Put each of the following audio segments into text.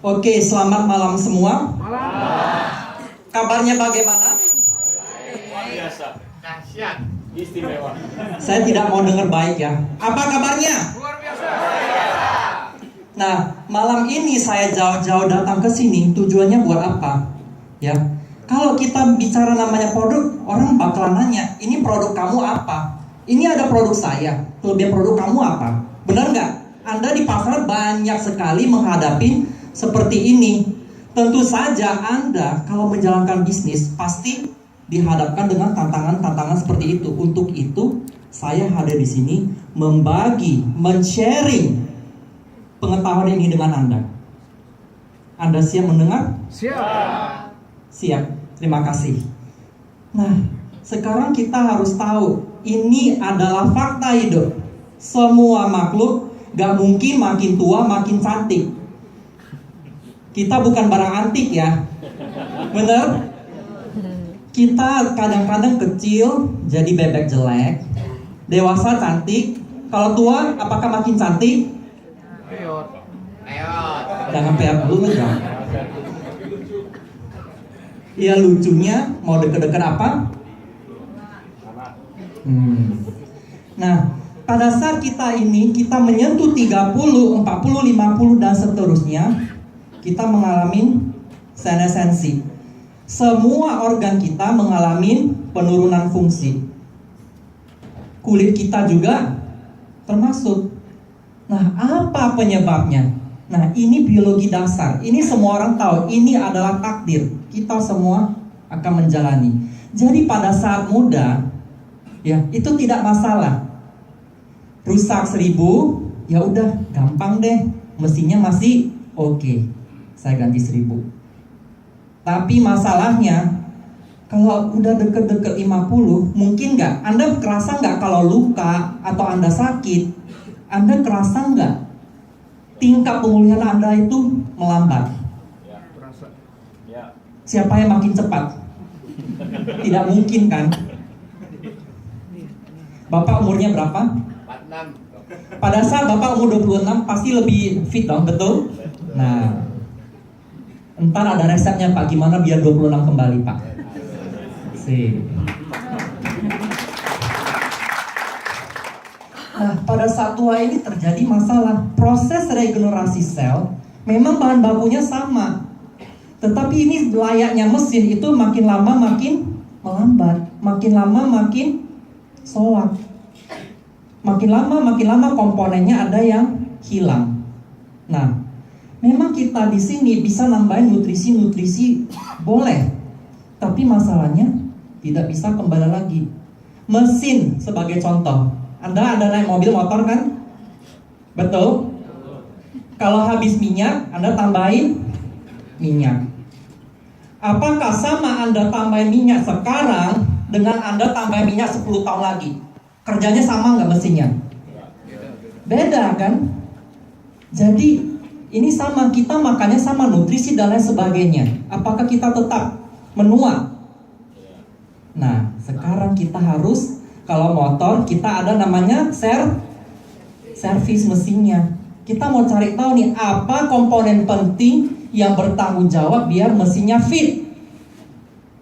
Oke, selamat malam semua. Kabarnya bagaimana? Luar biasa. Dahsyat. Istimewa. Saya tidak mau dengar baik ya. Apa kabarnya? Luar biasa. Nah, malam ini saya jauh-jauh datang ke sini tujuannya buat apa? Ya. Kalau kita bicara namanya produk, orang bakalan nanya, ini produk kamu apa? Ini ada produk saya, kelebihan produk kamu apa? Benar nggak? Anda di pasar banyak sekali menghadapi seperti ini. Tentu saja Anda kalau menjalankan bisnis pasti dihadapkan dengan tantangan-tantangan seperti itu. Untuk itu, saya hadir di sini membagi, men-sharing pengetahuan ini dengan Anda. Anda siap mendengar? Siap. Siap, terima kasih. Nah, sekarang kita harus tahu, ini adalah fakta hidup. Semua makhluk gak mungkin makin tua makin cantik. Kita bukan barang antik ya. Bener? Kita kadang-kadang kecil jadi bebek jelek, dewasa cantik. Kalau tua apakah makin cantik? Peot. Jangan peot dulu ya. Iya, lucunya mau deket-deket apa? Nah, pada saat kita menyentuh 30, 40, 50 dan seterusnya, kita mengalami senescensi. Semua organ kita mengalami penurunan fungsi. Kulit kita juga termasuk. Nah, apa penyebabnya? Nah, ini biologi dasar. Ini semua orang tahu. Ini adalah takdir. Kita semua akan menjalani. Jadi pada saat muda, ya itu tidak masalah. Rusak 1000, ya udah gampang deh. Mesinnya masih oke. Saya ganti 1000. Tapi masalahnya, kalau udah deket-deket 50, mungkin nggak? Anda kerasa nggak kalau luka atau Anda sakit? Anda kerasa nggak tingkat pemulihan Anda itu melambat? Ya, terasa. Ya. Siapa yang makin cepat? Tidak mungkin kan? Bapak umurnya berapa? 46. Pada saat Bapak umur 26 pasti lebih fit dong, betul? Nah, entar ada resepnya Pak, gimana biar 26 kembali Pak? Sih. Nah, pada saat tua ini terjadi masalah. Proses regenerasi sel memang bahan bakunya sama. Tetapi ini layaknya mesin itu makin lama makin melambat, makin lama makin soak. Makin lama komponennya ada yang hilang. Nah, memang kita di sini bisa nambahin nutrisi boleh, tapi masalahnya tidak bisa kembali lagi. Mesin sebagai contoh, Anda ada naik mobil motor kan? Betul? Kalau habis minyak, Anda tambahin minyak. Apakah sama Anda tambahin minyak sekarang dengan Anda tambahin minyak 10 tahun lagi? Kerjanya sama nggak mesinnya? Beda kan? Jadi ini sama, kita makannya sama, nutrisi dan lain sebagainya. Apakah kita tetap menua? Nah, sekarang kita harus, kalau motor kita ada namanya servis mesinnya. Kita mau cari tahu nih, apa komponen penting yang bertanggung jawab biar mesinnya fit.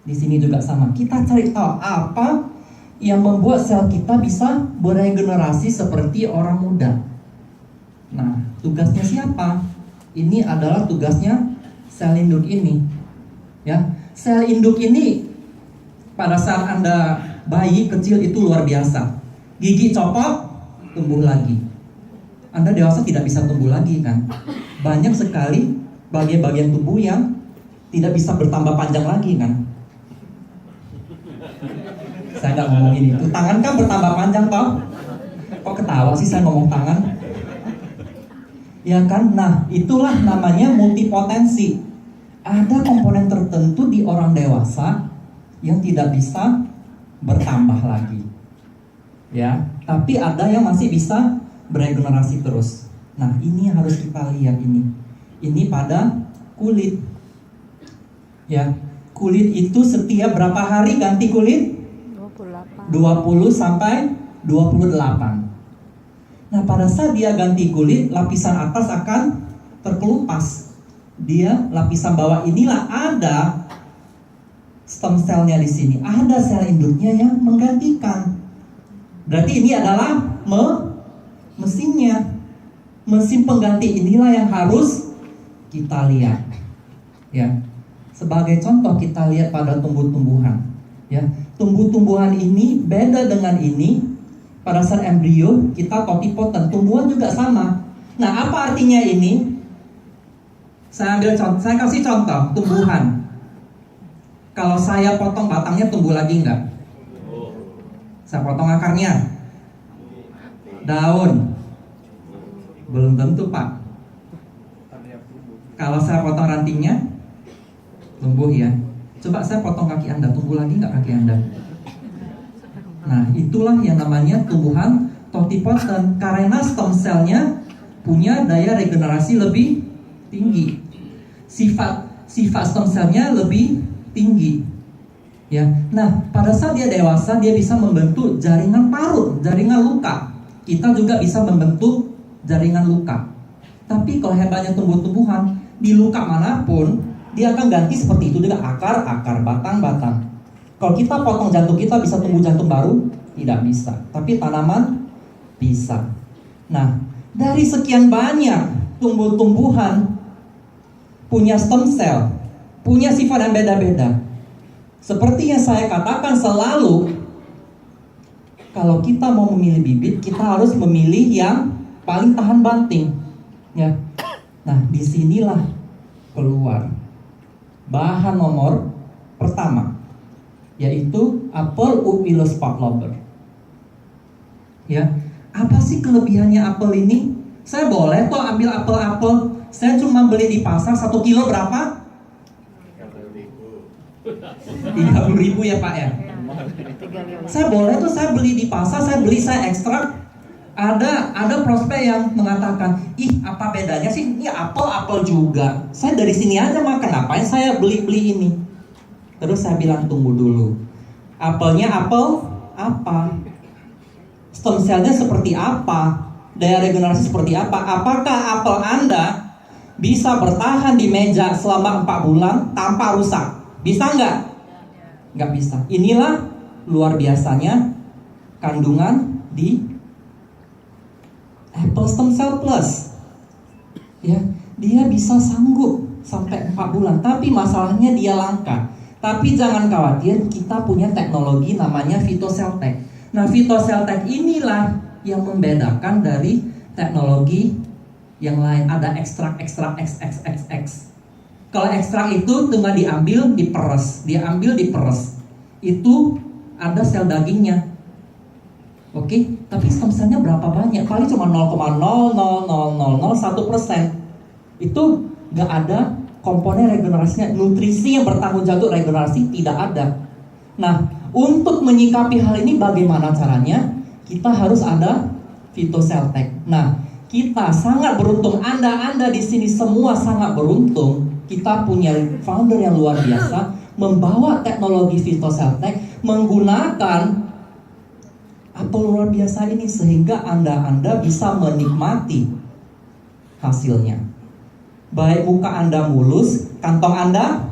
Di sini juga sama. Kita cari tahu apa yang membuat sel kita bisa beregenerasi seperti orang muda. Nah, tugasnya siapa? Ini adalah tugasnya sel induk ini. Ya, sel induk ini pada saat Anda bayi kecil itu luar biasa. Gigi copot, tumbuh lagi. Anda dewasa tidak bisa tumbuh lagi kan? Banyak sekali bagian-bagian tubuh yang tidak bisa bertambah panjang lagi kan? Saya nggak ngomongin itu. Tangan kan bertambah panjang toh? Kok ketawa sih saya ngomong tangan? Ya kan? Nah, itulah namanya multipotensi. Ada komponen tertentu di orang dewasa yang tidak bisa bertambah lagi. Ya, tapi ada yang masih bisa beregenerasi terus. Nah, ini harus kita lihat ini. Ini pada kulit. Ya, kulit itu setiap berapa hari ganti kulit? 20 sampai 28. Nah, pada saat dia ganti kulit, lapisan atas akan terkelupas. dia lapisan bawah inilah ada stem cell-nya di sini, ada sel induknya yang menggantikan. Berarti ini adalah mesinnya. Mesin pengganti inilah yang harus kita lihat. Ya. Sebagai contoh kita lihat pada tumbuh-tumbuhan. Ya, tumbuh-tumbuhan ini beda dengan ini. Pada saat embrio kita totipotent, tumbuhan juga sama. Nah, apa artinya ini? Saya kasih contoh tumbuhan. Kalau saya potong batangnya tumbuh lagi enggak? Saya potong akarnya, daun, belum tentu Pak. Kalau saya potong rantingnya, tumbuh ya. Coba saya potong kaki Anda, tumbuh lagi enggak kaki Anda? Nah, itulah yang namanya tumbuhan totipotent, karena stem cell-nya punya daya regenerasi lebih tinggi. Sifat stem cell-nya lebih tinggi. Ya. Nah, pada saat dia dewasa dia bisa membentuk jaringan parut, jaringan luka. Kita juga bisa membentuk jaringan luka. Tapi kalau hebatnya tumbuh-tumbuhan, di luka manapun dia akan ganti seperti itu juga, akar, batang. Kalau kita potong jantung kita bisa tumbuh jantung baru? Tidak bisa. Tapi tanaman bisa. Nah, dari sekian banyak tumbuh-tumbuhan punya stem cell, punya sifat yang beda-beda. Seperti yang saya katakan selalu, kalau kita mau memilih bibit, kita harus memilih yang paling tahan banting. Ya. Nah, disinilah keluar bahan nomor pertama, yaitu apel Upilus Pavlover. Ya, apa sih kelebihannya apel ini? Saya boleh kok ambil apel-apel. Saya cuma beli di pasar 1 kilo berapa? 30.000 ya Pak ya. Saya boleh tuh, saya beli di pasar, saya ekstrak. Ada prospek yang mengatakan, ih apa bedanya sih? Ini apel juga. Saya dari sini aja makan, ngapain saya beli ini? Terus saya bilang tunggu dulu. Apelnya apel apa? Stem cell-nya seperti apa? Daya regenerasi seperti apa? Apakah apel Anda bisa bertahan di meja selama 4 bulan tanpa rusak? Bisa nggak? Nggak bisa. Inilah luar biasanya kandungan di Apple Stem Cell Plus. Ya, dia bisa sanggup sampai 4 bulan. Tapi masalahnya dia langka. Tapi jangan khawatir, kita punya teknologi namanya PhytoCellTech. Nah, PhytoCellTech inilah yang membedakan dari teknologi yang lain. Ada ekstrak XXXX. Kalau ekstrak itu cuma diambil, diperes. Itu ada sel dagingnya. Oke, tapi stem cell-nya berapa banyak? Paling cuma 0,00001%. Itu nggak ada komponen regenerasinya. Nutrisi yang bertanggung jawab untuk regenerasi tidak ada. Nah, untuk menyikapi hal ini bagaimana caranya? Kita harus ada PhytoCellTech. Nah, kita sangat beruntung. Anda di sini semua sangat beruntung. Kita punya founder yang luar biasa membawa teknologi PhytoCellTech, menggunakan apel luar biasa ini sehingga Anda bisa menikmati hasilnya. Baik muka Anda mulus, kantong Anda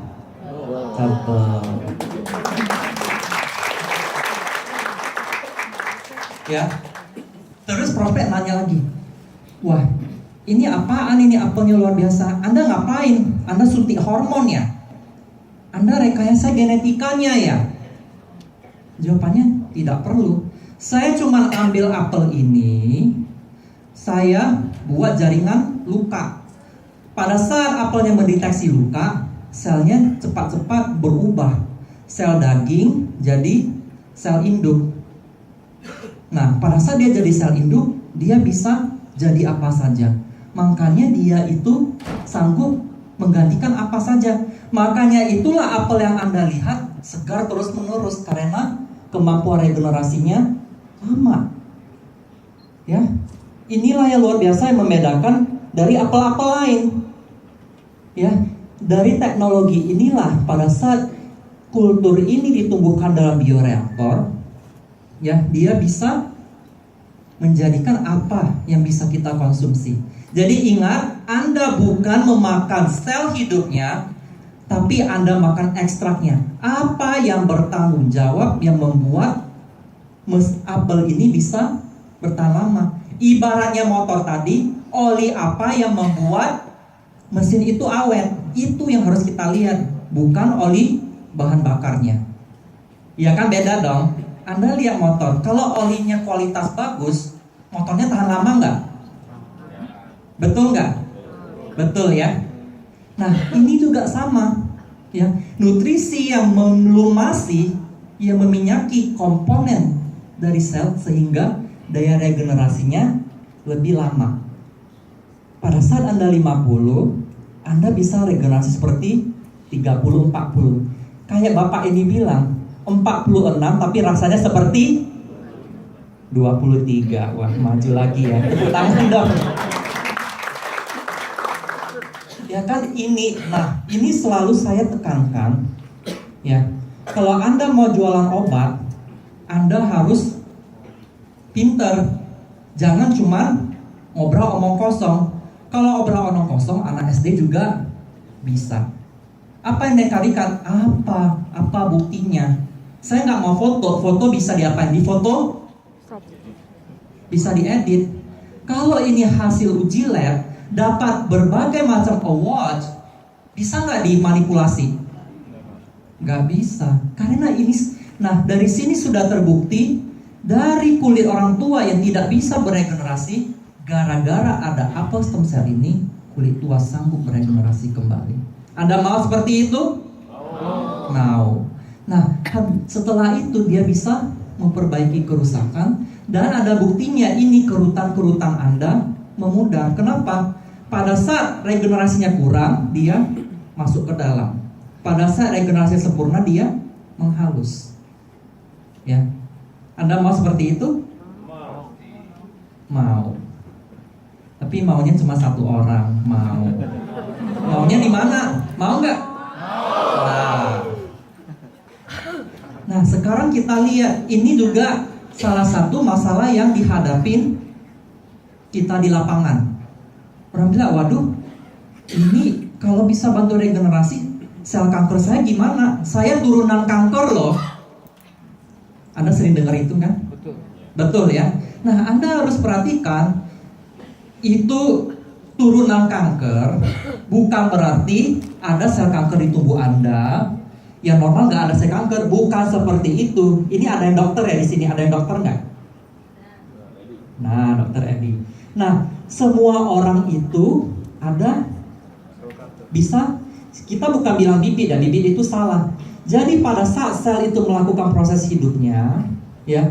tebal. Ya. Terus Prophet nanya lagi, wah, ini apaan ini apelnya luar biasa? Anda ngapain? Anda suntik hormon ya? Anda rekayasa genetikanya ya? Jawabannya tidak perlu. Saya cuma ambil apel ini, saya buat jaringan luka. Pada saat apelnya mendeteksi luka, selnya cepat-cepat berubah. Sel daging jadi sel induk. Nah, pada saat dia jadi sel induk, dia bisa jadi apa saja. Makanya dia itu sanggup menggantikan apa saja. Makanya itulah apel yang Anda lihat segar terus-menerus karena kemampuan regenerasinya lama. Ya, inilah yang luar biasa yang membedakan dari apel-apel lain. Ya, dari teknologi inilah pada saat kultur ini ditumbuhkan dalam bioreaktor, ya, dia bisa menjadikan apa yang bisa kita konsumsi. Jadi ingat, Anda bukan memakan sel hidupnya, tapi Anda makan ekstraknya. Apa yang bertanggung jawab yang membuat apel ini bisa bertahan lama? Ibaratnya motor tadi, oli apa yang membuat mesin itu awet? Itu yang harus kita lihat, bukan oli bahan bakarnya. Ya kan, beda dong. Anda lihat motor, kalau olinya kualitas bagus, motornya tahan lama nggak? Betul nggak? Betul ya. Nah, ini juga sama. Ya, nutrisi yang melumasi, yang meminyaki komponen dari sel sehingga daya regenerasinya lebih lama. Pada saat Anda 50, Anda bisa regenerasi seperti 30-40. Kayak Bapak ini bilang, 46 tapi rasanya seperti 23. Wah, maju lagi ya. Tepuk tangan dong. Ya kan ini, nah ini selalu saya tekankan ya. Kalau Anda mau jualan obat, Anda harus pinter. Jangan cuma ngobrol omong kosong. Kalau ngobrol omong kosong, anak SD juga bisa. Apa yang dikarikan? Apa buktinya? Saya nggak mau foto bisa diapain? Di foto? Bisa diedit. Kalau ini hasil uji lab, dapat berbagai macam award, bisa nggak dimanipulasi? Nggak bisa. Karena ini, nah dari sini sudah terbukti, dari kulit orang tua yang tidak bisa beregenerasi, gara-gara ada apel stem cell ini, kulit tua sanggup beregenerasi kembali. Anda mau seperti itu? Mau. Nah, setelah itu dia bisa memperbaiki kerusakan, dan ada buktinya ini kerutan-kerutan Anda memudar. Kenapa? Pada saat regenerasinya kurang, dia masuk ke dalam. Pada saat regenerasi sempurna, dia menghalus. Ya, Anda mau seperti itu? Mau. Tapi maunya cuma satu orang. Maunya di mana? Mau nggak? Nah, sekarang kita lihat, ini juga salah satu masalah yang dihadapin kita di lapangan. Orang bilang, waduh, ini kalau bisa bantu regenerasi sel kanker saya gimana? Saya turunan kanker loh. Anda sering dengar itu kan? Betul ya. Nah, Anda harus perhatikan, itu turunan kanker bukan berarti ada sel kanker di tubuh Anda. Yang normal nggak ada sel kanker, bukan seperti itu. Ini ada yang dokter ya di sini, ada yang dokter nggak? Nah, dokter Edi. Nah, semua orang itu ada bisa. Kita bukan bilang bibit, dan bibit itu salah. Jadi pada saat sel itu melakukan proses hidupnya, ya,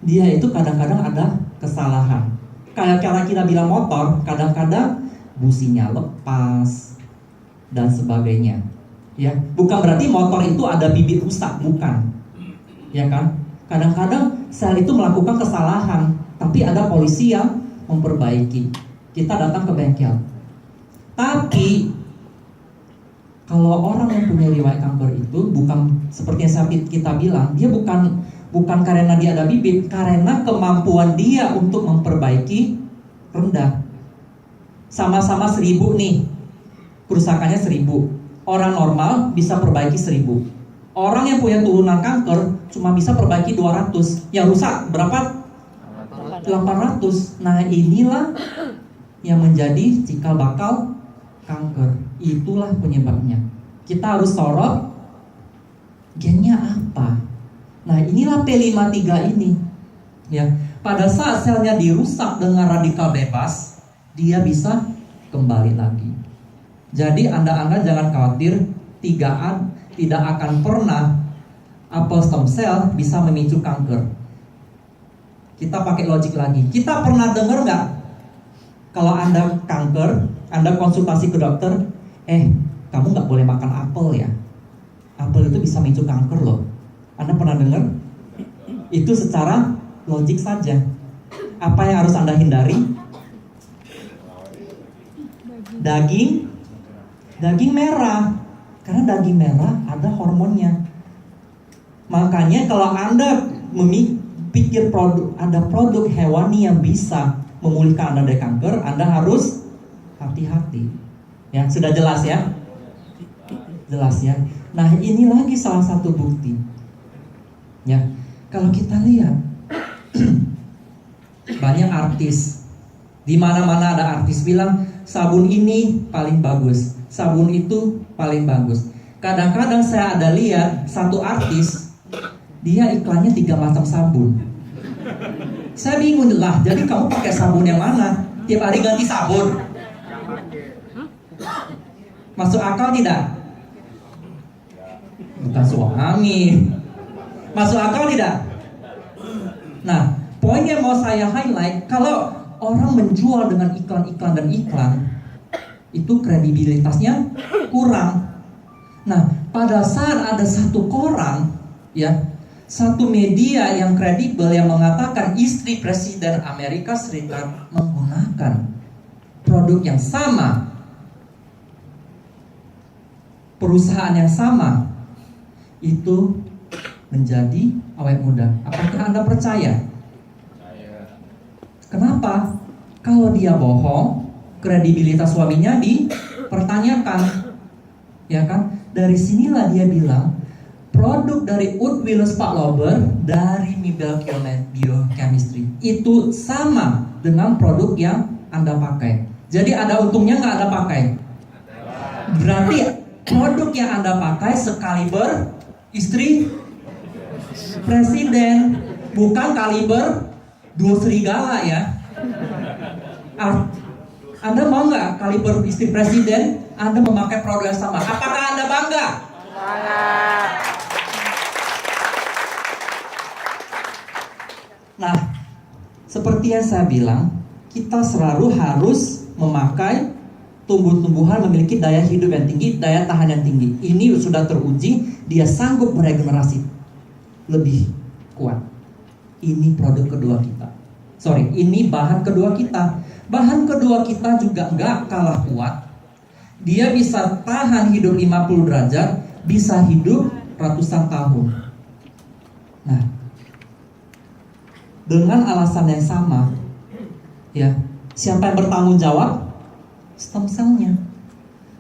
dia itu kadang-kadang ada kesalahan. Kayak kita bilang motor, kadang-kadang businya lepas dan sebagainya. Ya, bukan berarti motor itu ada bibit rusak, bukan. Ya kan? Kadang-kadang sel itu melakukan kesalahan, tapi ada polisi yang memperbaiki. Kita datang ke bengkel. Tapi kalau orang yang punya riwayat kanker itu bukan seperti yang kita bilang, dia bukan karena dia ada bibit, karena kemampuan dia untuk memperbaiki rendah. Sama-sama 1000 nih, kerusakannya 1000. Orang normal bisa perbaiki 1000. Orang yang punya turunan kanker cuma bisa perbaiki 200. Yang rusak berapa? 800. Nah, inilah yang menjadi cikal bakal kanker. Itulah penyebabnya. Kita harus sorot gennya apa. Nah, inilah P53 ini. Ya, pada saat selnya dirusak dengan radikal bebas, dia bisa kembali lagi. Jadi Anda jangan khawatir, tidak akan pernah apel stem cell bisa memicu kanker. Kita pakai logik lagi. Kita pernah dengar nggak? Kalau Anda kanker, Anda konsultasi ke dokter, kamu nggak boleh makan apel ya. Apel itu bisa memicu kanker loh. Anda pernah dengar? Itu secara logik saja. Apa yang harus Anda hindari? Daging merah. Karena daging merah ada hormonnya. Makanya kalau Anda pikir ada produk hewani yang bisa memulihkan Anda dari kanker, Anda harus hati-hati. Ya, sudah jelas ya? Jelas ya. Nah, ini lagi salah satu bukti. Ya, kalau kita lihat banyak artis, di mana-mana ada artis bilang sabun ini paling bagus, sabun itu paling bagus. Kadang-kadang saya ada lihat satu artis, dia iklannya 3 macam sabun. Saya bingung lah, jadi kamu pakai sabun yang mana? Tiap hari ganti sabun. Masuk akal tidak? Bukan suami. Masuk akal tidak? Nah, poin yang mau saya highlight, kalau orang menjual dengan iklan-iklan dan iklan, itu kredibilitasnya kurang. Nah, pada saat ada satu koran, ya, satu media yang kredibel yang mengatakan istri Presiden Amerika Serikat menggunakan produk yang sama, perusahaan yang sama, itu menjadi awet muda. Apakah Anda percaya? Kenapa? Kalau dia bohong, kredibilitas suaminya dipertanyakan. Ya kan? Dari sinilah dia bilang, produk dari Wood Willis Pak Lauber dari Mibel Biochemistry itu sama dengan produk yang Anda pakai. Jadi ada untungnya nggak Anda pakai? Berarti produk yang Anda pakai sekaliber istri presiden, bukan kaliber 2 serigala ya. Anda mau nggak kaliber istri presiden Anda memakai produk yang sama? Apakah Anda bangga? Nah, seperti yang saya bilang, kita selalu harus memakai tumbuh-tumbuhan memiliki daya hidup yang tinggi, daya tahan yang tinggi. Ini sudah teruji, dia sanggup meregenerasi lebih kuat. Ini produk kedua kita. Ini bahan kedua kita. Bahan kedua kita juga nggak kalah kuat. Dia bisa tahan hidup 50 derajat, bisa hidup ratusan tahun. Nah, dengan alasan yang sama, ya, siapa yang bertanggung jawab? Stem cell-nya.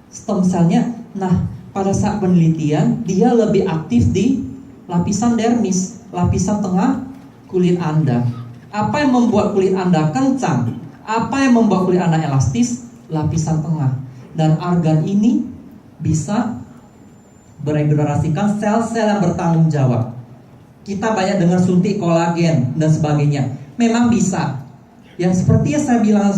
Stem cell-nya, nah, pada saat penelitian, dia lebih aktif di lapisan dermis, lapisan tengah kulit Anda. Apa yang membuat kulit Anda kencang? Apa yang membuat kulit Anda elastis? Lapisan tengah. Dan organ ini bisa beregenerasikan sel-sel yang bertanggung jawab. Kita banyak dengar suntik kolagen dan sebagainya. Memang bisa. Yang seperti yang saya bilang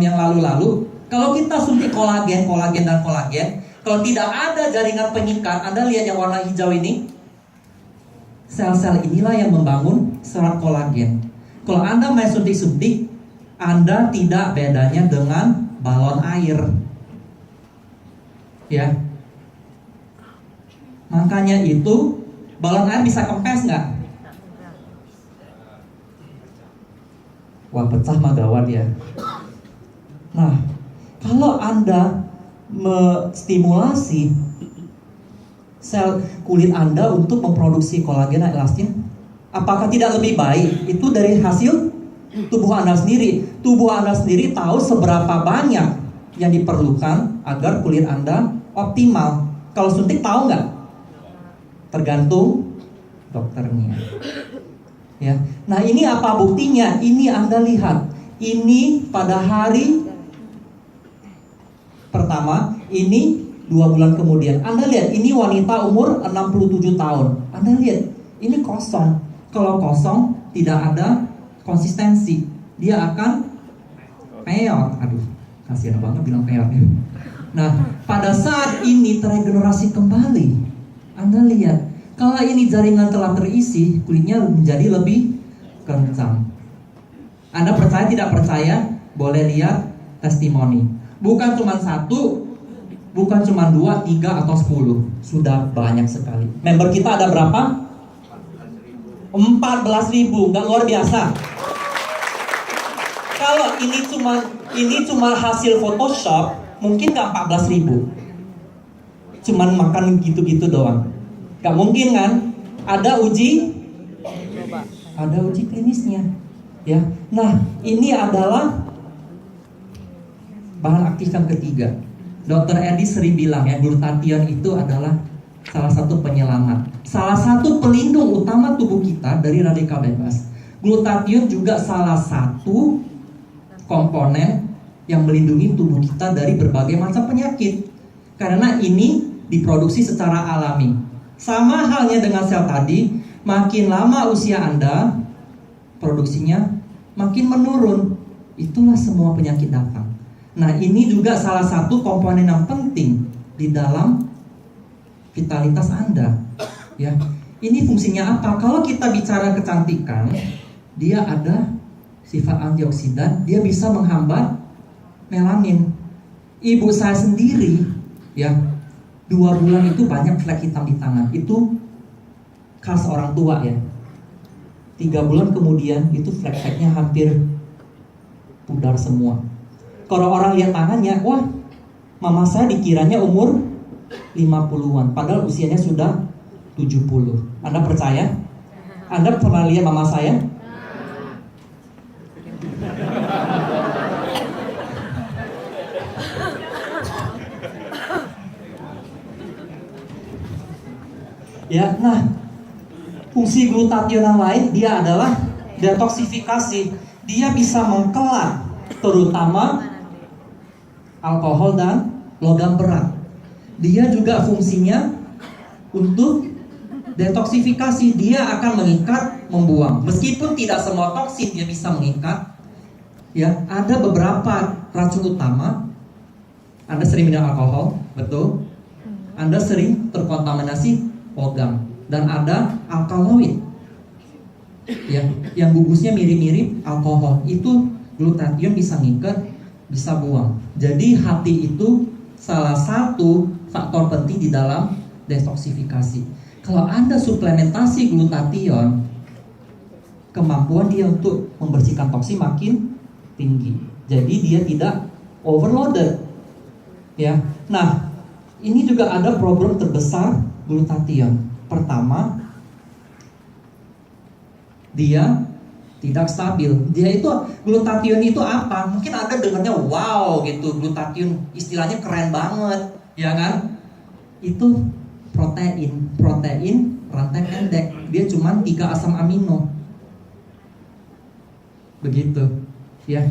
yang lalu-lalu, kalau kita suntik kolagen, kalau tidak ada jaringan pengikat, Anda lihat yang warna hijau ini, sel-sel inilah yang membangun serat kolagen. Kalau Anda main suntik-suntik, Anda tidak bedanya dengan balon air. Ya. Makanya itu, balon air bisa kempes nggak? Wah, pecah mah gawat ya. Nah, kalau Anda menstimulasi sel kulit Anda untuk memproduksi kolagen dan elastin, apakah tidak lebih baik? Itu dari hasil tubuh Anda sendiri. Tubuh Anda sendiri tahu seberapa banyak yang diperlukan agar kulit Anda optimal. Kalau suntik tahu nggak? Tergantung dokternya. Ya. Nah, ini apa buktinya? Ini Anda lihat. Ini pada hari pertama, ini 2 bulan kemudian. Anda lihat, ini wanita umur 67 tahun. Anda lihat, ini kosong. Kalau kosong, tidak ada konsistensi. Dia akan peot. Aduh, kasihan banget bilang peot. Nah, pada saat ini teregenerasi kembali, Anda lihat, kalau ini jaringan telah terisi, kulitnya menjadi lebih kencang. Anda percaya tidak percaya? Boleh lihat testimoni. Bukan cuma 1, bukan cuma 2, 3, atau 10. Sudah banyak sekali. Member kita ada berapa? 14.000, nggak luar biasa. Kalau ini cuma hasil Photoshop, mungkin nggak 14.000. Cuman makan gitu-gitu doang. Gak mungkin kan? Ada uji klinisnya, ya. Nah, ini adalah bahan aktif yang ketiga. Dr. Edi sering bilang ya, glutathione itu adalah salah satu penyelamat, salah satu pelindung utama tubuh kita dari radikal bebas. Glutathione juga salah satu komponen yang melindungi tubuh kita dari berbagai macam penyakit, karena ini diproduksi secara alami. Sama halnya dengan sel tadi, makin lama usia Anda, produksinya makin menurun. Itulah semua penyakit datang. Nah, ini juga salah satu komponen yang penting di dalam vitalitas Anda. Ya, ini fungsinya apa? Kalau kita bicara kecantikan, dia ada sifat antioksidan, dia bisa menghambat melanin. Ibu saya sendiri, ya, 2 bulan itu banyak flek hitam di tangan. Itu khas orang tua ya. 3 bulan kemudian itu flek-fleknya hampir pudar semua. Kalau orang lihat tangannya, wah, mama saya dikiranya umur 50-an, padahal usianya sudah 70. Anda percaya? Anda pernah lihat mama saya? Ya, nah, fungsi glutathione yang lain dia adalah detoksifikasi. Dia bisa mengkelak terutama alkohol dan logam berat. Dia juga fungsinya untuk detoksifikasi. Dia akan mengikat, membuang. Meskipun tidak semua toksin dia bisa mengikat. Ya, ada beberapa racun utama. Anda sering minum alkohol, betul? Anda sering terkontaminasi logam, dan ada alkaloid. Ya, yang gugusnya mirip-mirip alkohol. Itu glutathione bisa ngikat, bisa buang. Jadi hati itu salah satu faktor penting di dalam detoksifikasi. Kalau Anda suplementasi glutathione, kemampuan dia untuk membersihkan toksin makin tinggi. Jadi dia tidak overloaded. Ya. Nah, ini juga ada problem terbesar glutathione. Pertama, dia tidak stabil. Dia itu, glutathione itu apa? Mungkin Anda dengarnya wow gitu, glutathione istilahnya keren banget, ya kan? Itu protein rantai pendek. Dia cuma 3 asam amino. Begitu, ya.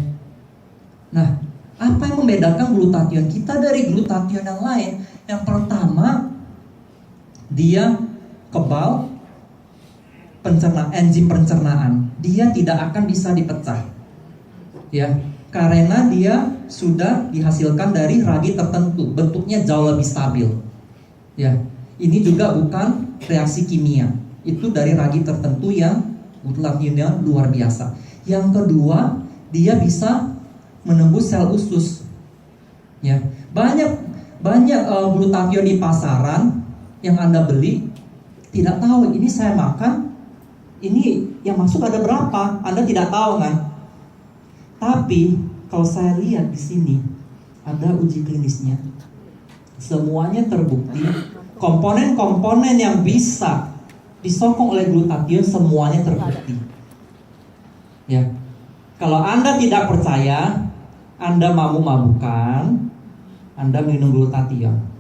Nah, apa yang membedakan glutathione kita dari glutathione yang lain? Yang pertama, dia kebal enzim pencernaan. Dia tidak akan bisa dipecah, ya, karena dia sudah dihasilkan dari ragi tertentu, bentuknya jauh lebih stabil. Ya, ini juga bukan reaksi kimia, itu dari ragi tertentu yang glutathione luar biasa. Yang kedua, dia bisa menembus sel usus. Ya, banyak glutathione di pasaran yang Anda beli, tidak tahu ini saya makan, ini yang masuk ada berapa, Anda tidak tahu kan? Tapi kalau saya lihat di sini ada uji klinisnya, semuanya terbukti komponen-komponen yang bisa disokong oleh glutathione semuanya terbukti. Ya, kalau Anda tidak percaya, Anda mabuk-mabukan, Anda minum glutathione.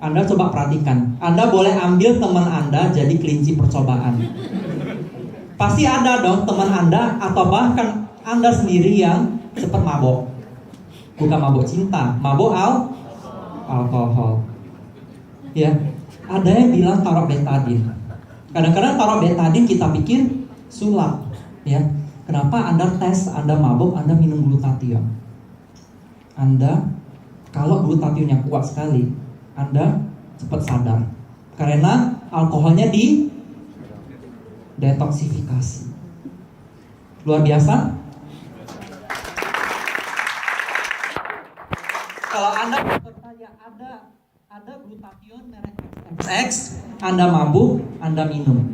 Anda coba perhatikan, Anda boleh ambil teman Anda jadi kelinci percobaan. Pasti ada dong teman Anda atau bahkan Anda sendiri yang cepat mabok. Bukan mabok cinta, mabok alkohol. Ya, ada yang bilang taruh betadine. Kadang-kadang taruh betadine kita pikir sulap. Ya, kenapa Anda tes, Anda mabok, Anda minum glutathione? Anda, kalau glutathione-nya kuat sekali, Anda cepat sadar. Karena alkoholnya di detoksifikasi. Luar biasa. Kalau Anda bertanya ada glutathione merek XX, Anda mabuk, Anda minum,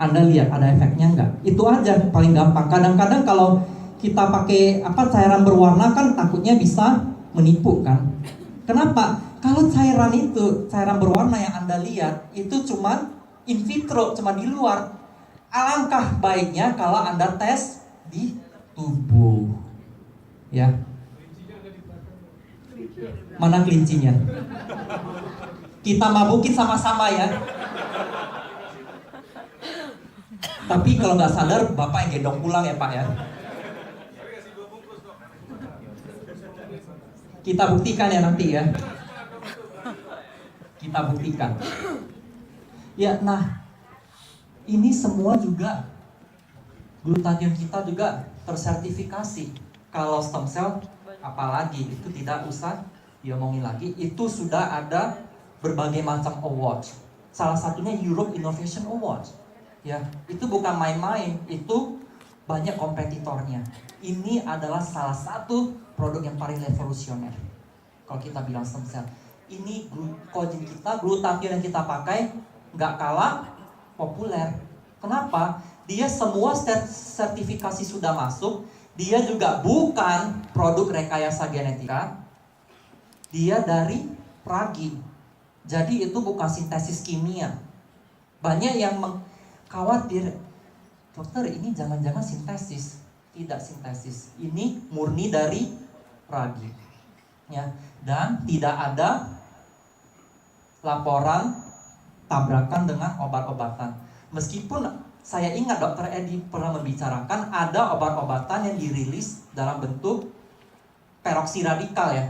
Anda lihat ada efeknya enggak? Itu aja paling gampang. Kadang-kadang kalau kita pakai cairan berwarna kan takutnya bisa menipu kan? Kenapa? Kalau cairan berwarna yang Anda lihat itu cuma in vitro, cuma di luar. Alangkah baiknya kalau Anda tes di tubuh. Ya. Mana kelincinya? Kita mabukin sama-sama ya. Tapi kalau nggak sadar, Bapak yang gendong pulang ya Pak ya. Kita buktikan ya nanti ya. Kita buktikan. Ya, nah ini semua juga glutathione kita juga tersertifikasi. Kalau stem cell, apalagi itu tidak usah diomongin lagi. Itu sudah ada berbagai macam award. Salah satunya Europe Innovation Award. Ya, itu bukan main-main. Itu banyak kompetitornya. Ini adalah salah satu produk yang paling revolusioner. Kalau kita bilang stem cell, ini glukogen kita, glutathione yang kita pakai nggak kalah populer. Kenapa? Dia semua sertifikasi sudah masuk. Dia juga bukan produk rekayasa genetika. Dia dari ragi. Jadi itu bukan sintesis kimia. Banyak yang khawatir, dokter ini jangan-jangan sintesis. Tidak sintesis. Ini murni dari ragi. Ya, dan tidak ada laporan tabrakan dengan obat-obatan. Meskipun saya ingat Dr. Edi pernah membicarakan ada obat-obatan yang dirilis dalam bentuk peroksi radikal ya.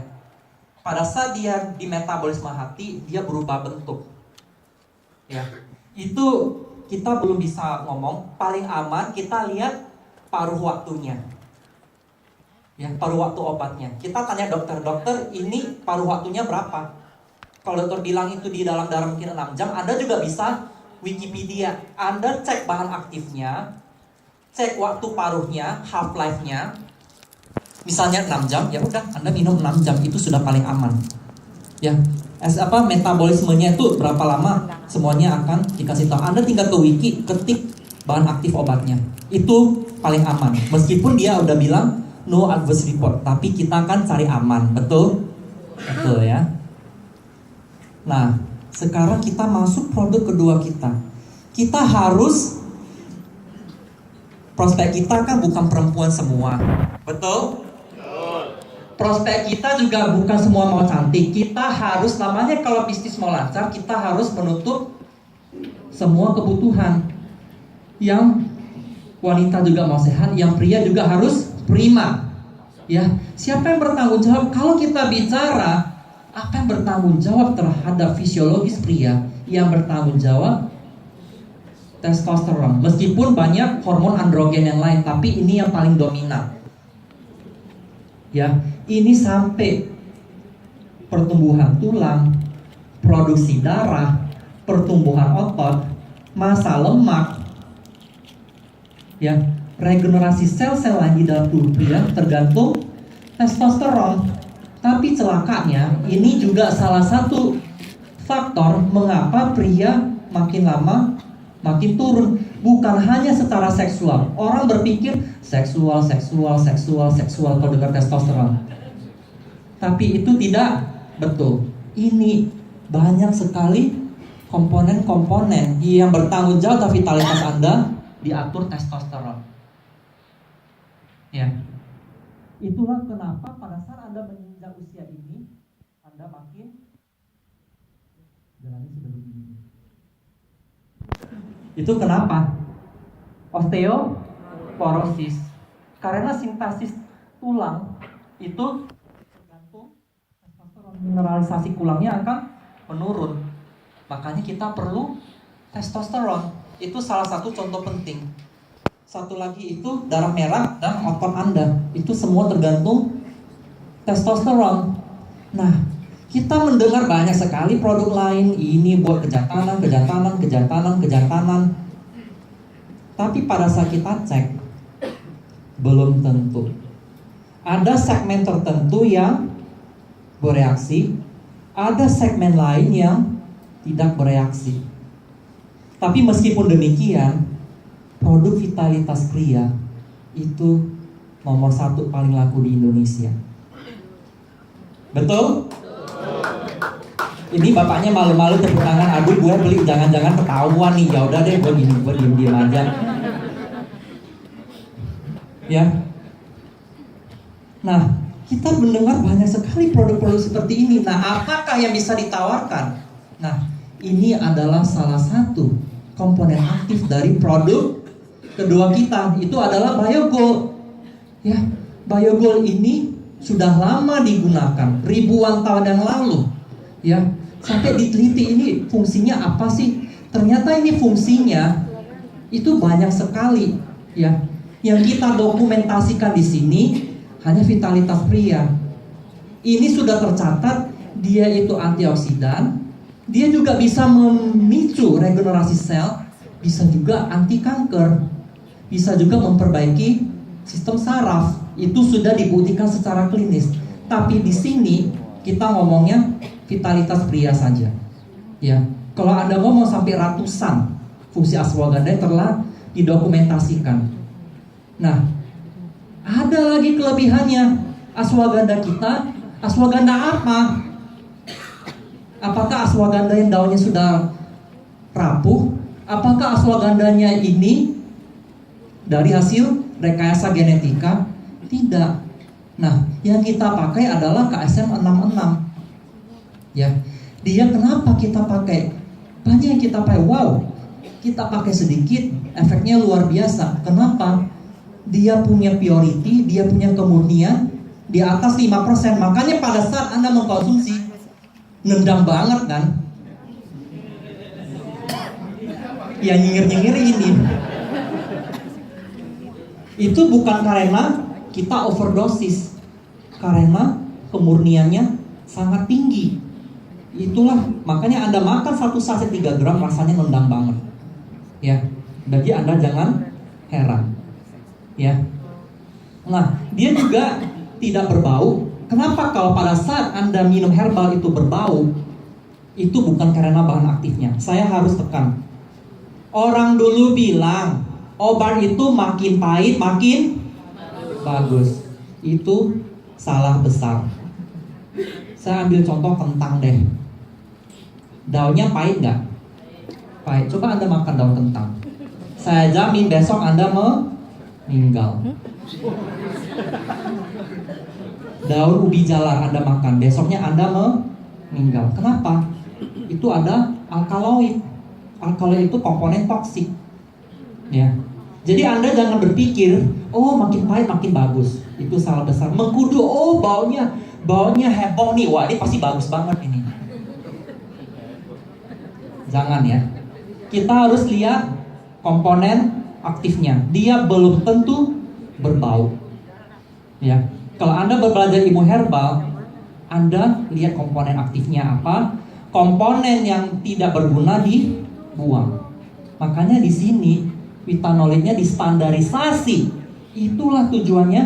Pada saat dia di metabolisme hati, dia berubah bentuk. Ya, itu kita belum bisa ngomong. Paling aman kita lihat paruh waktunya. Ya, paruh waktu obatnya. Kita tanya dokter, ini paruh waktunya berapa? Kalau dokter bilang itu di dalam darah mungkin 6 jam, Anda juga bisa Wikipedia. Anda cek bahan aktifnya, cek waktu paruhnya, half life-nya. Misalnya 6 jam, ya udah Anda minum 6 jam, itu sudah paling aman. Ya, metabolismenya itu berapa lama, semuanya akan dikasih tahu. Anda tinggal ke wiki, ketik bahan aktif obatnya. Itu paling aman. Meskipun dia udah bilang no adverse report, tapi kita kan cari aman, betul? Betul ya. Nah, sekarang kita masuk produk kedua kita. Kita harus, prospek kita kan bukan perempuan semua, betul? Prospek kita juga bukan semua mau cantik. Kita harus, namanya kalau bisnis mau lancar, kita harus menutup semua kebutuhan. Yang wanita juga mau sehat, yang pria juga harus prima. Ya, siapa yang bertanggung jawab? Kalau kita bicara apa yang bertanggung jawab terhadap fisiologis pria, yang bertanggung jawab testosteron. Meskipun banyak hormon androgen yang lain, tapi ini yang paling dominan. Ya, ini sampai pertumbuhan tulang, produksi darah, pertumbuhan otot, massa lemak, ya, regenerasi sel-sel lain di dalam tubuh pria tergantung testosteron. Tapi celakanya, ini juga salah satu faktor mengapa pria makin lama makin turun. Bukan hanya secara seksual. Orang berpikir seksual kalau dengar testosteron. Tapi itu tidak betul. Ini banyak sekali komponen-komponen yang bertanggung jawab vitalitas Anda diatur testosteron. Ya. Itulah kenapa pada saat Anda menginjak usia ini, Anda makin jalannya sudah begini. Itu kenapa? Osteoporosis. Karena sintesis tulang itu tergantung testosteron, mineralisasi tulangnya akan menurun. Makanya kita perlu testosteron. Itu salah satu contoh penting. Satu lagi itu darah merah dan otot Anda. Itu semua tergantung testosteron. Nah, kita mendengar banyak sekali produk lain. Ini buat kejantanan. Tapi pada saat kita cek, belum tentu. Ada segmen tertentu yang bereaksi, ada segmen lain yang tidak bereaksi. Tapi meskipun demikian, produk vitalitas pria itu nomor 1 paling laku di Indonesia. Betul? Ini bapaknya malu-malu tepuk tangan. Aduh, gue beli jangan-jangan ketahuan nih. Ya udah deh, gue diem aja. Ya. Nah, Kita mendengar banyak sekali produk-produk seperti ini. Nah, apakah yang bisa ditawarkan? Nah, ini adalah salah satu komponen aktif dari produk kedua kita. Itu adalah Biogold. Ya, Biogold ini sudah lama digunakan, ribuan tahun yang lalu. Ya, sampai diteliti ini fungsinya apa sih? Ternyata ini fungsinya itu banyak sekali, ya. Yang kita dokumentasikan di sini hanya vitalitas pria. Ini sudah tercatat, dia itu antioksidan, dia juga bisa memicu regenerasi sel, bisa juga anti kanker, bisa juga memperbaiki sistem saraf. Itu sudah dibuktikan secara klinis. Tapi di sini kita ngomongnya vitalitas pria saja. Ya, kalau Anda ngomong sampai ratusan fungsi ashwagandha yang telah didokumentasikan. Nah, ada lagi kelebihannya ashwagandha kita. Ashwagandha apa? Apakah ashwagandha yang daunnya sudah rapuh? Apakah ashwagandhanya ini dari hasil rekayasa genetika? Tidak. Nah, yang kita pakai adalah KSM 66. Ya, dia kenapa kita pakai? Banyak yang kita pakai. Wow, kita pakai sedikit, efeknya luar biasa. Kenapa? Dia punya purity, dia punya kemurnian di atas 5%. Makanya pada saat Anda mengkonsumsi, nendang banget kan? Ya, nyengir-nyengir ini. Itu bukan karena kita overdosis, karena kemurniannya sangat tinggi. Itulah makanya Anda makan satu saset 3 gram rasanya nendang banget. Ya, bagi Anda jangan heran. Ya. Nah, dia juga tidak berbau. Kenapa kalau pada saat Anda minum herbal itu berbau? Itu bukan karena bahan aktifnya. Saya harus tekan. Orang dulu bilang obat itu makin pahit makin bagus. Itu salah besar. Saya ambil contoh kentang deh. Daunnya pahit nggak? Pahit. Coba Anda makan daun kentang. Saya jamin besok Anda meninggal. Daun ubi jalar Anda makan, besoknya Anda meninggal. Kenapa? Itu ada alkaloid. Alkaloid itu komponen toksik. Ya. Jadi Anda jangan berpikir, oh makin pahit makin bagus. Itu salah besar. Mengkudu, oh baunya heboh nih. Wah, ini pasti bagus banget ini. Jangan ya. Kita harus lihat komponen aktifnya. Dia belum tentu berbau. Ya. Kalau Anda belajar ilmu herbal, Anda lihat komponen aktifnya apa. Komponen yang tidak berguna dibuang. Makanya di sini vitanolitnya distandarisasi. Itulah tujuannya.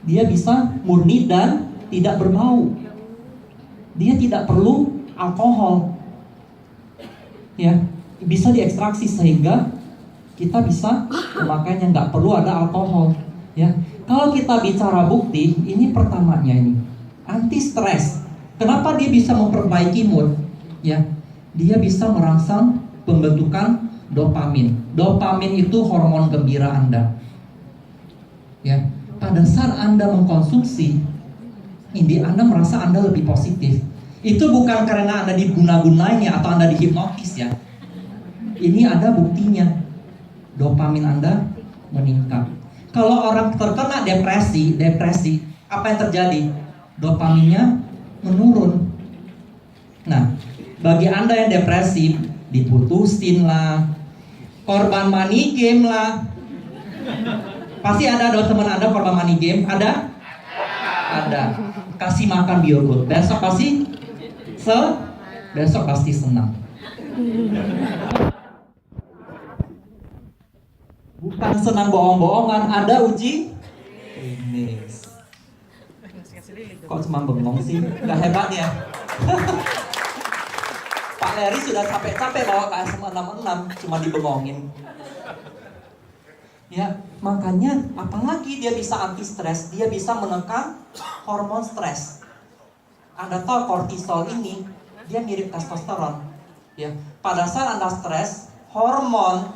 Dia bisa murni dan tidak berbau. Dia tidak perlu alkohol. Ya, bisa diekstraksi sehingga kita bisa memakainya, nggak perlu ada alkohol. Ya, kalau kita bicara bukti, ini pertamanya ini anti stres. Kenapa dia bisa memperbaiki mood? Ya, dia bisa merangsang pembentukan dopamin. Dopamin itu hormon gembira Anda. Ya, pada saat Anda mengkonsumsi ini, Anda merasa Anda lebih positif. Itu bukan karena Anda diguna-gunainya atau Anda dihipnotis ya. Ini ada buktinya. Dopamin Anda meningkat. Kalau orang terkena depresi, apa yang terjadi? Dopaminnya menurun. Nah, bagi Anda yang depresi, diputusin lah, korban money game lah. Pasti ada dong teman Anda korban money game, ada? Ada. Kasih makan Biogold. Besok pasti senang. Bukan senang bohong-bohongan, ada uji klinis. Kok cuma bengong sih? Gak hebat ya? Pak Leri sudah capek-capek bawa KSM 66, cuma dibengongin. Ya, makanya apalagi dia bisa anti stres, dia bisa menekan hormon stres. Anda tahu kortisol ini dia mirip testosteron. Ya, pada saat Anda stres, hormon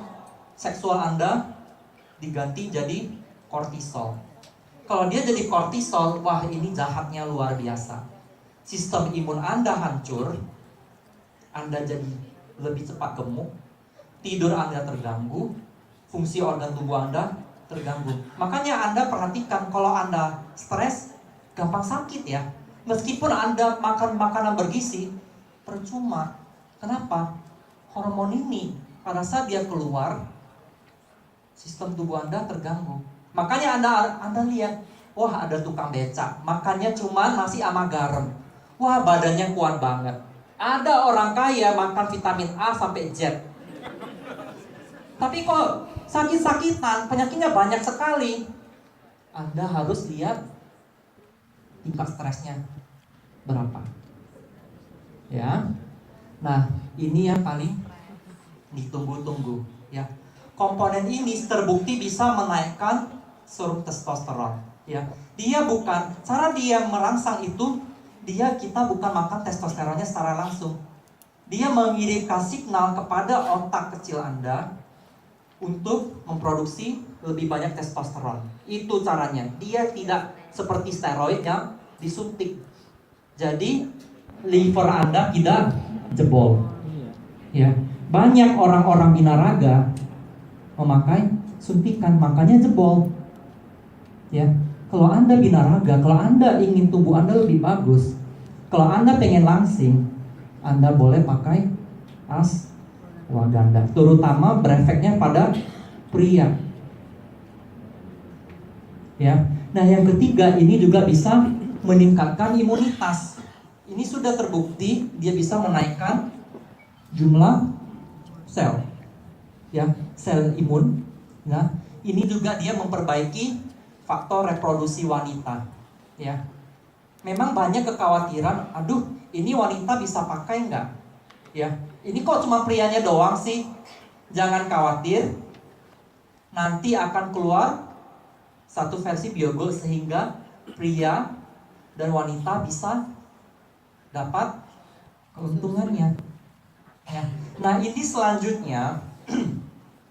seksual Anda diganti jadi kortisol. Kalau dia jadi kortisol, wah ini jahatnya luar biasa. Sistem imun Anda hancur, Anda jadi lebih cepat gemuk, tidur Anda terganggu, fungsi organ tubuh Anda terganggu. Makanya Anda perhatikan kalau Anda stres, gampang sakit ya. Meskipun Anda makan makanan bergizi, percuma. Kenapa? Hormon ini pada saat dia keluar, sistem tubuh Anda terganggu. Makanya Anda lihat, wah ada tukang becak, makannya cuman nasi sama garam. Wah badannya kuat banget. Ada orang kaya makan vitamin A sampai Z. Tapi kok sakit-sakitan, penyakitnya banyak sekali. Anda harus lihat tingkat stresnya berapa. Ya. Nah, ini yang paling ditunggu-tunggu ya. Komponen ini terbukti bisa menaikkan surut testosteron ya. Cara dia merangsang itu, kita bukan makan testosteronnya secara langsung. Dia mengirimkan signal kepada otak kecil Anda untuk memproduksi lebih banyak testosteron. Itu caranya. Dia tidak seperti steroid yang disuntik. Jadi liver Anda tidak jebol. Ya, banyak orang-orang binaraga memakai suntikan, makanya jebol. Ya, kalau Anda binaraga, kalau Anda ingin tubuh Anda lebih bagus, kalau Anda pengen langsing, Anda boleh pakai ashwagandha. Terutama berefeknya pada pria. Ya. Nah, yang ketiga ini juga bisa meningkatkan imunitas. Ini sudah terbukti dia bisa menaikkan jumlah sel. Ya, sel imun. Nah, ini juga dia memperbaiki faktor reproduksi wanita. Ya. Memang banyak kekhawatiran, aduh, ini wanita bisa pakai nggak? Ya, ini kok cuma prianya doang sih? Jangan khawatir. Nanti akan keluar satu versi Biogold sehingga pria dan wanita bisa dapat keuntungannya. Ya. Nah, ini selanjutnya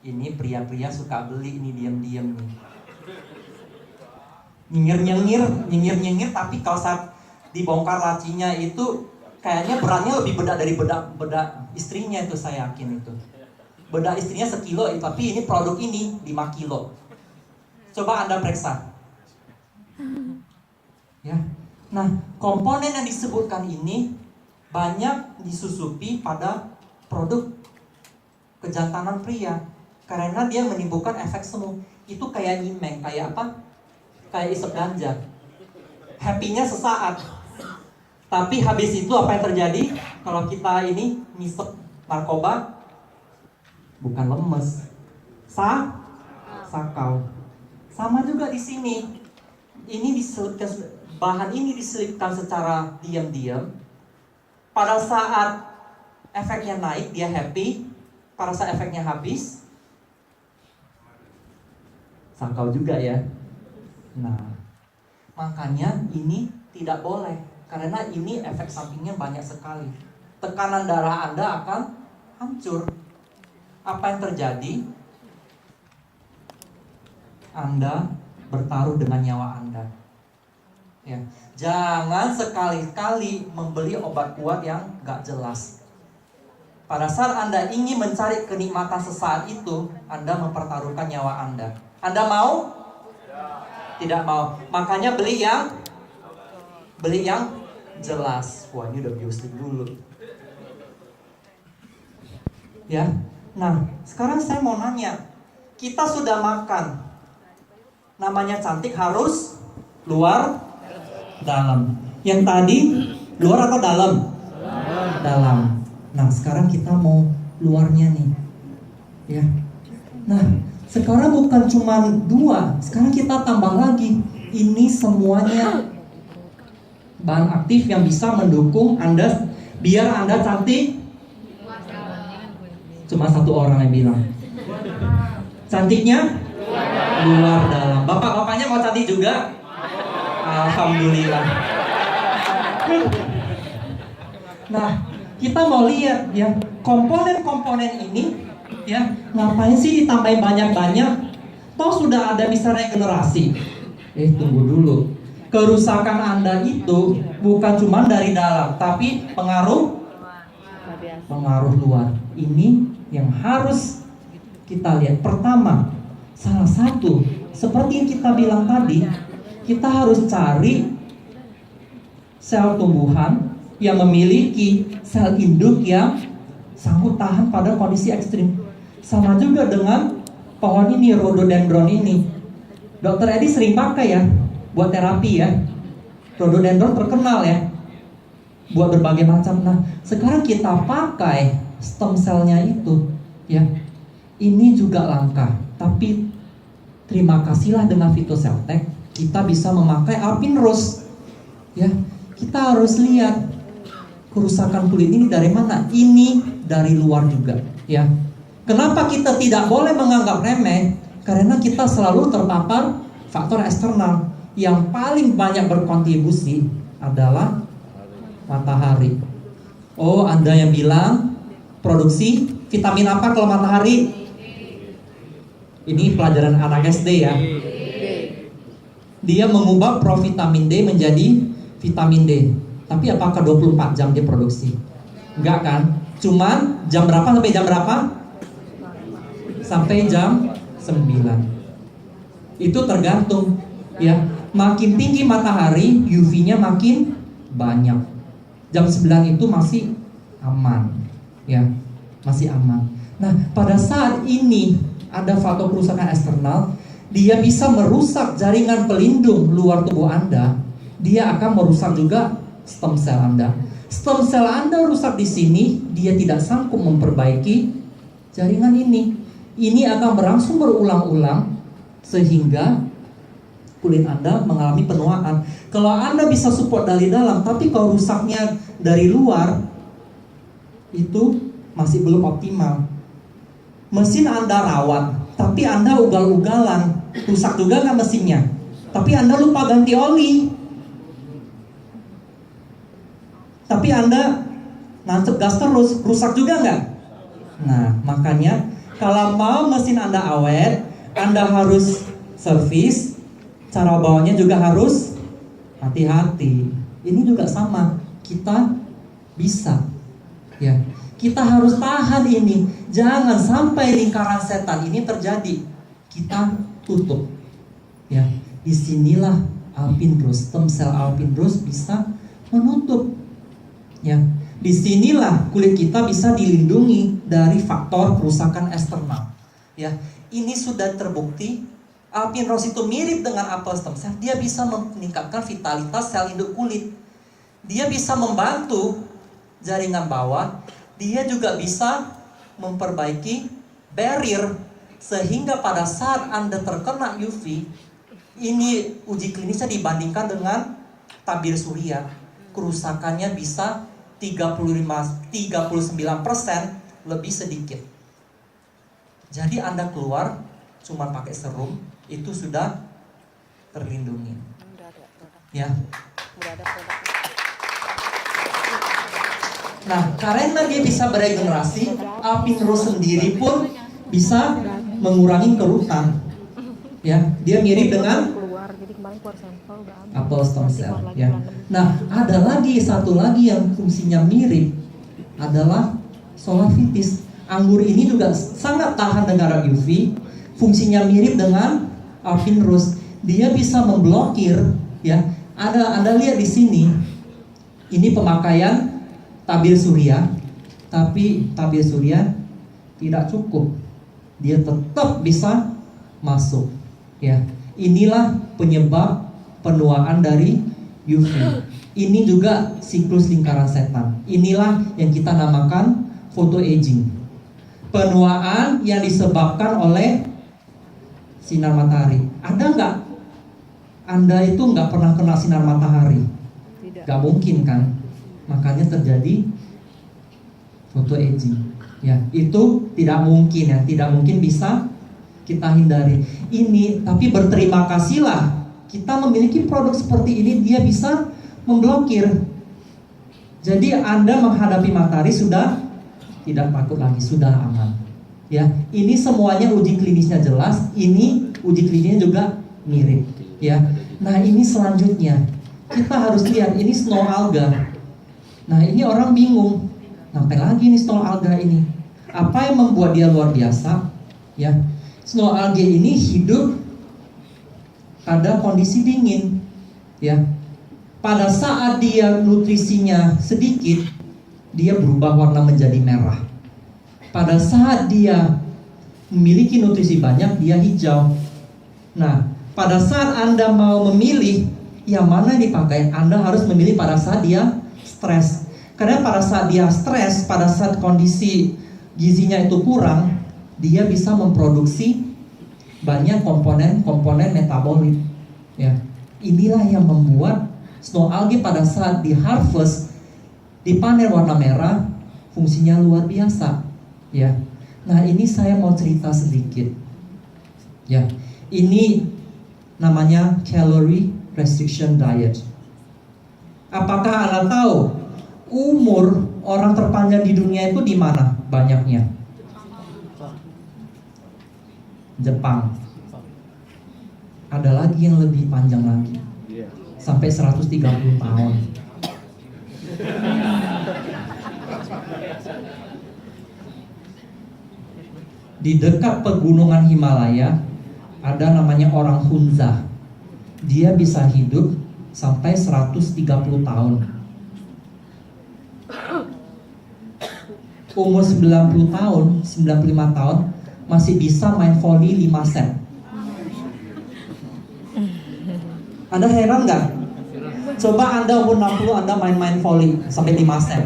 ini pria-pria suka beli ini diam-diam nih. Nyengir-nyengir, tapi kalau saat dibongkar lacinya itu kayaknya beratnya lebih bedak dari bedak istrinya itu, saya yakin itu. Bedak istrinya sekilo, tapi ini produk ini 5 kilo. Coba Anda periksa. Ya. Nah, komponen yang disebutkan ini banyak disusupi pada produk kejantanan pria karena dia menimbulkan efek semu. Itu kayak nyimeng, kayak apa? Kayak isep ganja. Happy-nya sesaat. Tapi habis itu apa yang terjadi? Kalau kita ini ngisep narkoba, bukan lemes, sakau. Sama juga di sini. Ini diselipkan, bahan ini diselipkan secara diam-diam. Pada saat efeknya naik, dia happy. Pada saat efeknya habis, sakau juga ya. Nah, makanya ini tidak boleh, karena ini efek sampingnya banyak sekali. Tekanan darah Anda akan hancur. Apa yang terjadi? Anda bertaruh dengan nyawa Anda. Ya. Jangan sekali-kali membeli obat kuat yang gak jelas. Pada saat Anda ingin mencari kenikmatan sesaat itu, Anda mempertaruhkan nyawa Anda. Anda mau? Tidak mau. Makanya beli yang jelas. Wah, ini udah biostik dulu. Ya. Nah, sekarang saya mau nanya. Kita sudah makan. Namanya cantik harus luar dalam. Yang tadi luar atau dalam? Dalam. Nah, sekarang kita mau luarnya nih. Ya. Nah, sekarang bukan cuma 2, sekarang kita tambah lagi. Ini semuanya bahan aktif yang bisa mendukung Anda biar Anda cantik. Cuma 1 orang yang bilang. Cantiknya luar dalam. Bapak-bapaknya mau cantik juga? Alhamdulillah. Nah, kita mau lihat ya komponen-komponen ini. Ya, ngapain sih ditambahin banyak-banyak? Toh sudah ada bisa regenerasi. Tunggu dulu. Kerusakan Anda itu bukan cuma dari dalam, tapi pengaruh luar. Ini yang harus kita lihat. Pertama, salah satu, seperti yang kita bilang tadi, kita harus cari sel tumbuhan yang memiliki sel induk yang sanggup tahan pada kondisi ekstrim. Sama juga dengan pohon ini, rhododendron ini. Dokter Edi sering pakai ya, buat terapi ya. Rhododendron terkenal ya, buat berbagai macam. Nah, sekarang kita pakai stem cell-nya itu, ya. Ini juga langka. Tapi terima kasihlah dengan Phytoceltec, kita bisa memakai Alpine Rose. Ya, kita harus lihat kerusakan kulit ini dari mana? Ini dari luar juga, ya. Kenapa kita tidak boleh menganggap remeh? Karena kita selalu terpapar faktor eksternal. Yang paling banyak berkontribusi adalah matahari. Oh, Anda yang bilang produksi vitamin apa kalau matahari? Ini pelajaran anak SD ya. Dia mengubah provitamin D menjadi vitamin D. Tapi apakah 24 jam dia produksi? Enggak kan? Cuman jam berapa sampai jam berapa? Sampai jam 9. Itu tergantung ya. Makin tinggi matahari, UV-nya makin banyak. Jam 9 itu masih aman. Ya, masih aman. Nah, pada saat ini ada faktor kerusakan eksternal, dia bisa merusak jaringan pelindung luar tubuh Anda. Dia akan merusak juga stem cell Anda. Stem cell Anda rusak di sini, dia tidak sanggup memperbaiki jaringan ini. Ini akan berlangsung berulang-ulang sehingga kulit Anda mengalami penuaan. Kalau Anda bisa support dari dalam, tapi kalau rusaknya dari luar, itu masih belum optimal. Mesin Anda rawat, tapi Anda ugal-ugalan, rusak juga nggak mesinnya? Tapi Anda lupa ganti oli. Tapi Anda nancep gas terus, rusak juga nggak? Nah, makanya kalau mau mesin Anda awet, Anda harus servis. Cara bawanya juga harus hati-hati. Ini juga sama. Kita bisa, ya. Kita harus tahan ini. Jangan sampai lingkaran setan ini terjadi. Kita tutup. Ya, disinilah Alpine Rose, stem cell Alpine Rose bisa menutup. Ya, disinilah kulit kita bisa dilindungi dari faktor kerusakan eksternal. Ya, ini sudah terbukti. Alpine Rose itu mirip dengan apel stem cell. Dia bisa meningkatkan vitalitas sel induk kulit. Dia bisa membantu jaringan bawah. Dia juga bisa memperbaiki barrier sehingga pada saat Anda terkena UV, ini uji klinisnya dibandingkan dengan tabir surya, kerusakannya bisa 39% lebih sedikit. Jadi Anda keluar cuma pakai serum, itu sudah terlindungi. Ya. Nah, karena dia bisa beregenerasi, Alpine Rose sendiri pun bisa mengurangi kerutan. Ya, dia mirip dengan apel stem cell. Ya. Nah, ada lagi satu lagi yang fungsinya mirip adalah Solatitis. Anggur ini juga sangat tahan dengan UV. Fungsinya mirip dengan Alpine Rose. Dia bisa memblokir, ya. Anda lihat di sini. Ini pemakaian tabir surya, tapi tabir surya tidak cukup. Dia tetap bisa masuk, ya. Inilah penyebab penuaan dari UV. Ini juga siklus lingkaran setan. Inilah yang kita namakan photoaging. Penuaan yang disebabkan oleh sinar matahari. Ada nggak? Anda itu nggak pernah kena sinar matahari? Tidak. Nggak mungkin kan? Makanya terjadi photoaging. Ya, itu tidak mungkin ya, tidak mungkin bisa kita hindari. Ini, tapi berterima kasihlah kita memiliki produk seperti ini, dia bisa memblokir. Jadi Anda menghadapi matahari sudah tidak takut lagi, sudah aman. Ya, ini semuanya uji klinisnya jelas, ini uji klinisnya juga mirip. Ya, Nah ini selanjutnya, kita harus lihat ini snow alga. Nah ini orang bingung, ngapain lagi nih snow alga ini? Apa yang membuat dia luar biasa? Ya, snow algae ini hidup pada kondisi dingin. Ya, pada saat dia nutrisinya sedikit, dia berubah warna menjadi merah. Pada saat dia memiliki nutrisi banyak, dia hijau. Nah, pada saat Anda mau memilih yang mana yang dipakai, Anda harus memilih pada saat dia stres. Karena pada saat dia stres, pada saat kondisi gizinya itu kurang, dia bisa memproduksi banyak komponen metabolit. Ya, inilah yang membuat snow algae pada saat di harvest, dipanen warna merah, fungsinya luar biasa. Ya, nah ini saya mau cerita sedikit. Ya, ini namanya calorie restriction diet. Apakah Anda tahu umur orang terpanjang di dunia itu di mana banyaknya? Jepang. Ada lagi yang lebih panjang lagi, sampai 130 tahun. Di dekat pegunungan Himalaya ada namanya orang Hunza. Dia bisa hidup sampai 130 tahun. Umur 90 tahun, 95 tahun masih bisa main volley 5 set. Anda heran nggak? Coba Anda umur 60, Anda main volley sampai 5 set.